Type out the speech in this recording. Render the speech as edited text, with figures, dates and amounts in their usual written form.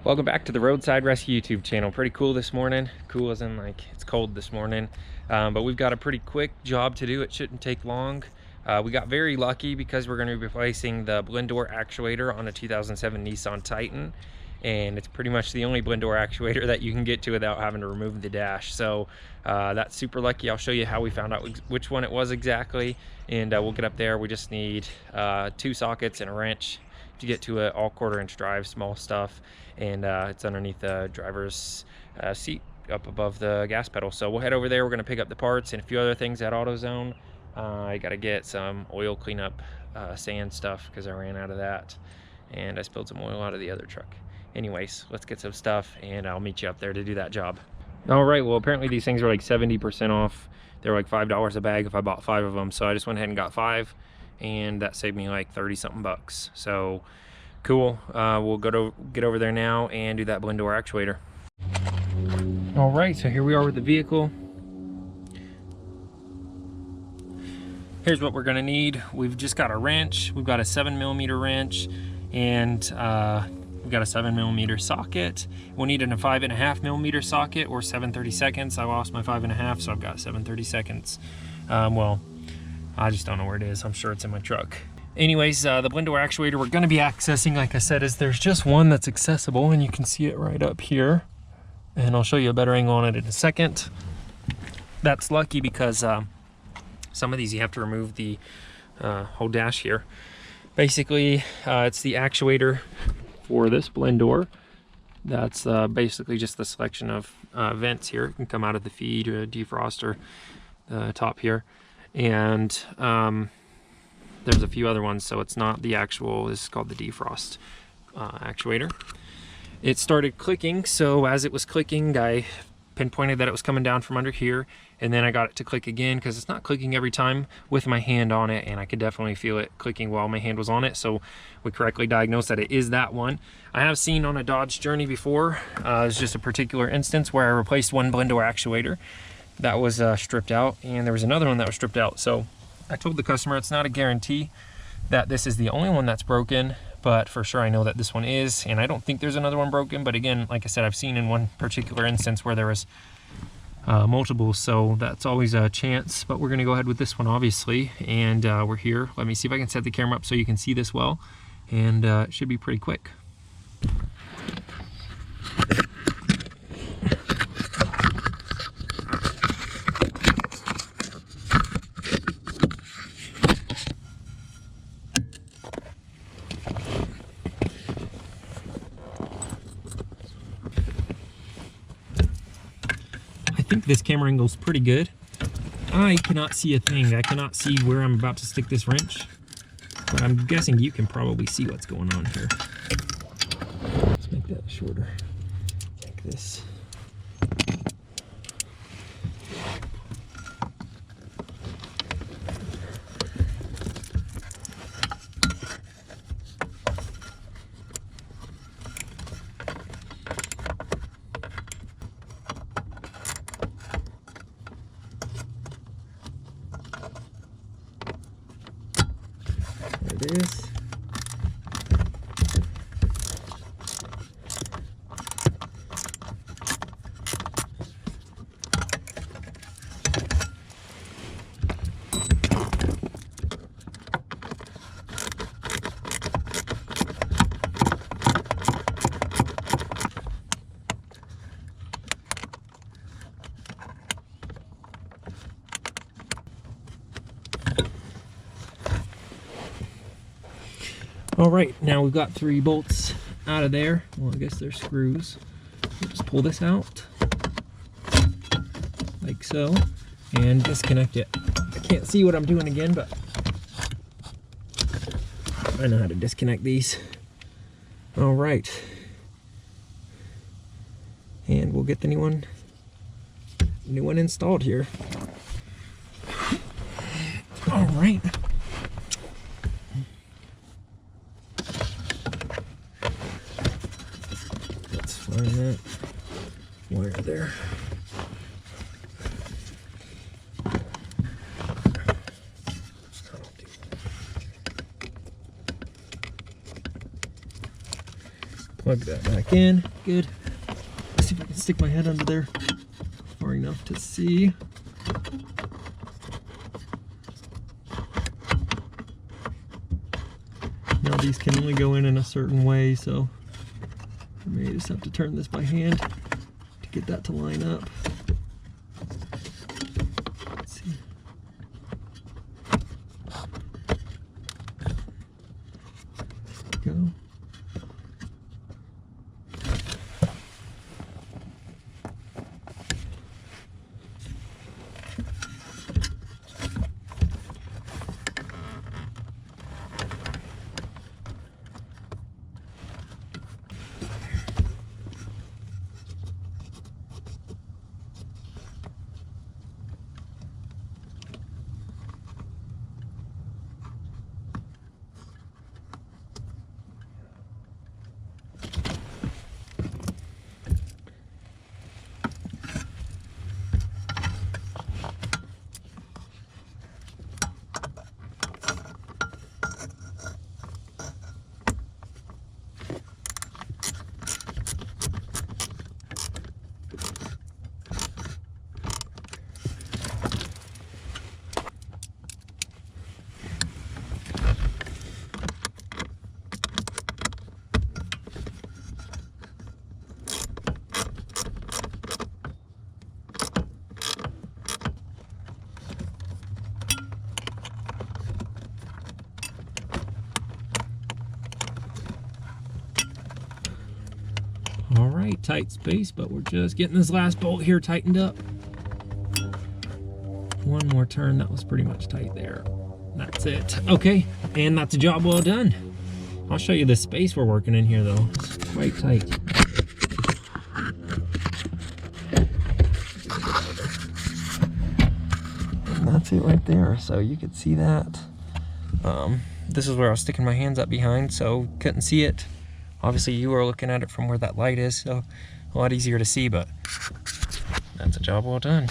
Welcome back to the Roadside Rescue YouTube channel. Pretty cool this morning. Cool as in like it's cold this morning. But we've got a pretty quick job to do. It shouldn't take long. We got very lucky because we're going to be replacing the blend door actuator on a 2007 Nissan Titan. And it's pretty much the only blend door actuator that you can get to without having to remove the dash. So that's super lucky. I'll show you how we found out which one it was exactly. And we'll get up there. We just need 2 sockets and a wrench to get to an all 1/4 inch drive, small stuff. And it's underneath the driver's seat up above the gas pedal. So we'll head over there. We're going to pick up the parts and a few other things at AutoZone. I got to get some oil cleanup sand stuff because I ran out of that, and I spilled some oil out of the other truck. Anyways, let's get some stuff and I'll meet you up there to do that job. All right, well, apparently these things are like 70% off. They're like $5 a bag if I bought 5 of them. So I just went ahead and got 5, and that saved me like 30-something bucks. So cool. We'll get over there now and do that blend door actuator. All right, so here we are with the vehicle. Here's what we're gonna need. We've just got a wrench. We've got a 7mm wrench, and we've got a 7mm socket. We'll need a 5.5mm socket or 7/32. I lost my 5.5, so I've got 7/32. Well, I just don't know where it is. I'm sure it's in my truck. Anyways, the blend door actuator we're going to be accessing, like I said, is there's just one that's accessible, and you can see it right up here. And I'll show you a better angle on it in a second. That's lucky because some of these you have to remove the whole dash here. Basically, it's the actuator for this blend door. That's basically just the selection of vents here. It can come out of the feed or defroster, the top here. And there's a few other ones, so it's not the actual, this is called the defrost actuator. It started clicking, so as it was clicking, I pinpointed that it was coming down from under here, and then I got it to click again because it's not clicking every time with my hand on it, and I could definitely feel it clicking while my hand was on it, so we correctly diagnosed that it is that one. I have seen on a Dodge Journey before, it's just a particular instance where I replaced one blend door actuator that was stripped out, and there was another one that was stripped out. So I told the customer it's not a guarantee that this is the only one that's broken, but for sure I know that this one is, and I don't think there's another one broken. But again, like I said, I've seen in one particular instance where there was multiple, so that's always a chance. But we're gonna go ahead with this one, obviously, and we're here. Let me see if I can set the camera up so you can see this well, and it should be pretty quick. I think this camera angle is pretty good. I cannot see a thing. I cannot see where I'm about to stick this wrench, but I'm guessing you can probably see what's going on here. Let's make that shorter, like this. There it is. All right, now we've got 3 bolts out of there. Well, I guess they're screws. We'll just pull this out, like so, and disconnect it. I can't see what I'm doing again, but I know how to disconnect these. All right, and we'll get the new one installed here. All right. Find that wire there. Plug that back in. Good. Let's see if I can stick my head under there far enough to see. Now these can only go in a certain way, so I may just have to turn this by hand to get that to line up. Let's see. Go. All right, tight space, but we're just getting this last bolt here tightened up. One more turn, that was pretty much tight there. That's it. Okay, and that's a job well done. I'll show you the space we're working in here though. It's quite tight. And that's it right there, so you could see that. This is where I was sticking my hands up behind, so couldn't see it. Obviously you are looking at it from where that light is, so a lot easier to see, but that's a job well done.